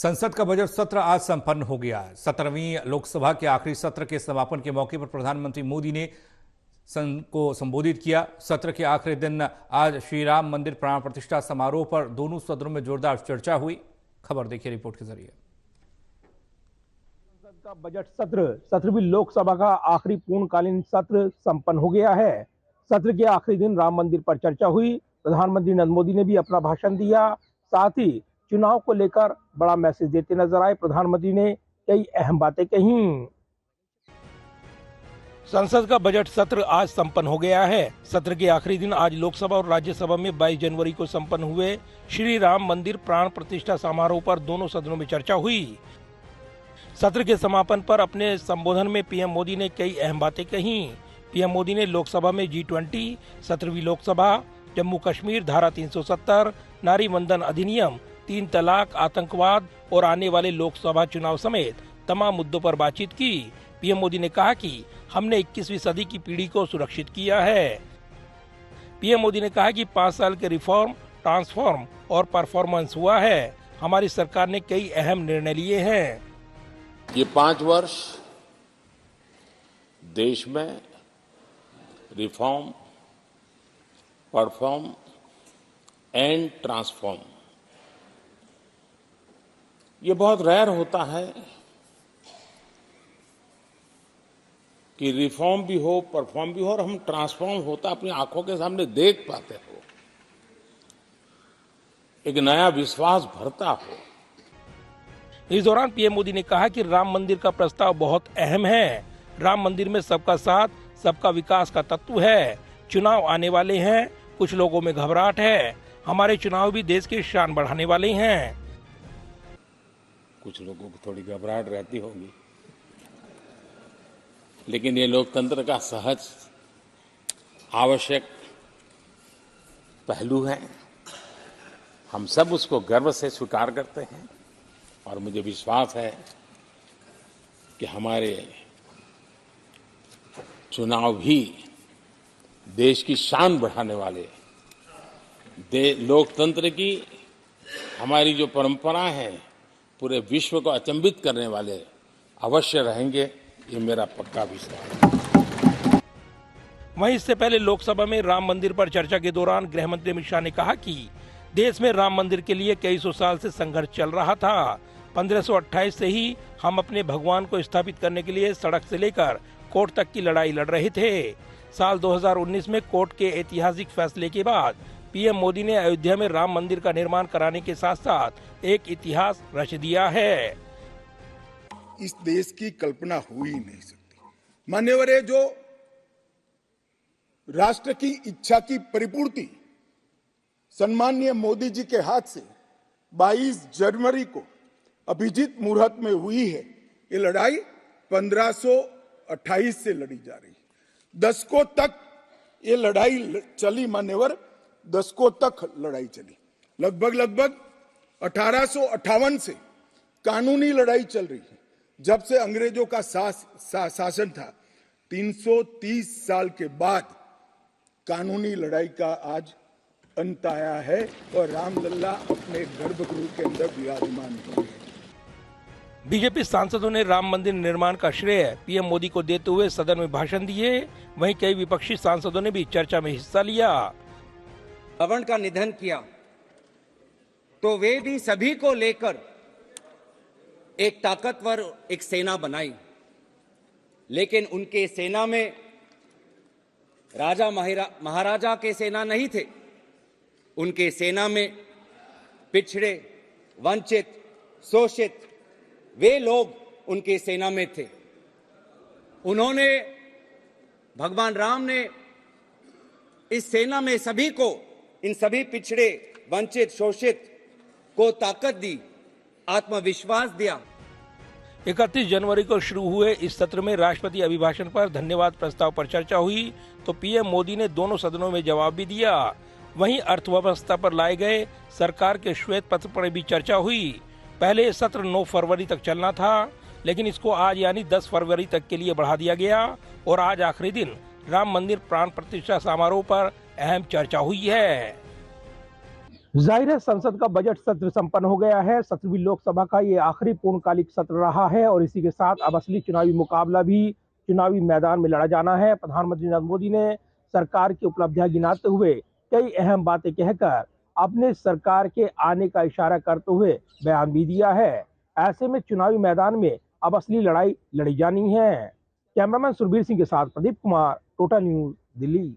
संसद का बजट सत्र आज संपन्न हो गया। 17वीं लोकसभा के आखिरी सत्र के समापन के मौके पर प्रधानमंत्री मोदी ने सदन को संबोधित किया। सत्र के आखिरी दिन आज श्री राम मंदिर प्राण प्रतिष्ठा समारोह पर दोनों सदनों में जोरदार चर्चा हुई। खबर देखिए रिपोर्ट के जरिए। संसद का बजट सत्र 17वीं लोकसभा का आखिरी पूर्णकालीन सत्र संपन्न हो गया है। सत्र के आखिरी दिन राम मंदिर पर चर्चा हुई। प्रधानमंत्री नरेंद्र मोदी ने भी अपना भाषण दिया। साथ ही चुनाव को लेकर बड़ा मैसेज देते नजर आए। प्रधानमंत्री ने कई अहम बातें कही। संसद का बजट सत्र आज संपन्न हो गया है। सत्र के आखिरी दिन आज लोकसभा और राज्यसभा में 22 जनवरी को संपन्न हुए श्री राम मंदिर प्राण प्रतिष्ठा समारोह पर दोनों सदनों में चर्चा हुई। सत्र के समापन पर अपने संबोधन में पीएम मोदी ने कई अहम बातें कही। पीएम मोदी ने लोकसभा में G20, 17वीं लोकसभा, जम्मू कश्मीर धारा 370, नारी वंदन अधिनियम, 3 तलाक, आतंकवाद और आने वाले लोकसभा चुनाव समेत तमाम मुद्दों पर बातचीत की। पीएम मोदी ने कहा कि हमने 21वीं सदी की पीढ़ी को सुरक्षित किया है। पीएम मोदी ने कहा कि 5 साल के रिफॉर्म, ट्रांसफॉर्म और परफॉर्मेंस हुआ है। हमारी सरकार ने कई अहम निर्णय लिए हैं। ये 5 वर्ष देश में रिफॉर्म, परफॉर्म एंड ट्रांसफॉर्म, ये बहुत रेयर होता है कि रिफॉर्म भी हो, परफॉर्म भी हो और हम ट्रांसफॉर्म होता अपनी आंखों के सामने देख पाते हो, एक नया विश्वास भरता हो। इस दौरान पीएम मोदी ने कहा कि राम मंदिर का प्रस्ताव बहुत अहम है। राम मंदिर में सबका साथ, सबका विकास का तत्व है। चुनाव आने वाले हैं, कुछ लोगों में घबराहट है। हमारे चुनाव भी देश की शान बढ़ाने वाले हैं। कुछ लोगों को थोड़ी घबराहट रहती होगी, लेकिन ये लोकतंत्र का सहज आवश्यक पहलू है। हम सब उसको गर्व से स्वीकार करते हैं और मुझे विश्वास है कि हमारे चुनाव भी देश की शान बढ़ाने वाले, लोकतंत्र की हमारी जो परंपरा है पूरे विश्व को अचंभित करने वाले अवश्य रहेंगे, ये मेरा पक्का विश्वास है। वहीं इससे पहले लोकसभा में राम मंदिर पर चर्चा के दौरान गृह मंत्री अमित शाह ने कहा कि देश में राम मंदिर के लिए कई सौ साल से संघर्ष चल रहा था। 1528 से ही हम अपने भगवान को स्थापित करने के लिए सड़क से लेकर कोर्ट तक की लड़ाई लड़ रहे थे। साल 2019 में कोर्ट के ऐतिहासिक फैसले के बाद पीएम मोदी ने अयोध्या में राम मंदिर का निर्माण कराने के साथ साथ एक इतिहास रच दिया है। इस देश की कल्पना हो ही नहीं सकती। मान्यवर है, जो राष्ट्र की इच्छा की परिपूर्ति सम्माननीय मोदी जी के हाथ से 22 जनवरी को अभिजीत मुहूर्त में हुई है। ये लड़ाई 1528 से लड़ी जा रही है। दशकों तक ये लड़ाई चली। मान्यवर, दशकों तक लड़ाई चली। लगभग 1858 से कानूनी लड़ाई चल रही है। जब से अंग्रेजों का शासन था, 330 साल के बाद कानूनी लड़ाई का आज अंत आया है और रामलल्ला अपने गर्भगृह के अंदर विराजमान हुए हैं। बीजेपी सांसदों ने राम मंदिर निर्माण का श्रेय पीएम मोदी को देते हुए सदन में भाषण दिए। वहीं कई विपक्षी सांसदों ने भी चर्चा में हिस्सा लिया। रावण का निधन किया तो वे भी सभी को लेकर एक ताकतवर एक सेना बनाई, लेकिन उनके सेना में राजा महाराजा के सेना नहीं थे। उनके सेना में पिछड़े, वंचित, शोषित वे लोग उनके सेना में थे। उन्होंने, भगवान राम ने इस सेना में सभी को, इन सभी पिछड़े, वंचित, शोषित को ताकत दी, आत्मविश्वास दिया। 31 जनवरी को शुरू हुए इस सत्र में राष्ट्रपति अभिभाषण पर धन्यवाद प्रस्ताव पर चर्चा हुई तो पीएम मोदी ने दोनों सदनों में जवाब भी दिया। वहीं अर्थव्यवस्था पर लाए गए सरकार के श्वेत पत्र पर भी चर्चा हुई। पहले ये सत्र 9 फरवरी तक चलना था, लेकिन इसको आज यानी 10 फरवरी तक के लिए बढ़ा दिया गया और आज आखिरी दिन राम मंदिर प्राण प्रतिष्ठा समारोह पर अहम चर्चा हुई है। जाहिर है संसद का बजट सत्र संपन्न हो गया है। 17वीं लोकसभा का ये आखिरी पूर्णकालिक सत्र रहा है और इसी के साथ अब असली चुनावी मुकाबला भी चुनावी मैदान में लड़ा जाना है। प्रधानमंत्री नरेंद्र मोदी ने सरकार की उपलब्धियां गिनाते हुए कई अहम बातें कहकर अपने सरकार के आने का इशारा करते हुए बयान भी दिया है। ऐसे में चुनावी मैदान में अब असली लड़ाई लड़ी जानी है। कैमरामैन सुरबीर सिंह के साथ प्रदीप कुमार, टोटल न्यूज, दिल्ली।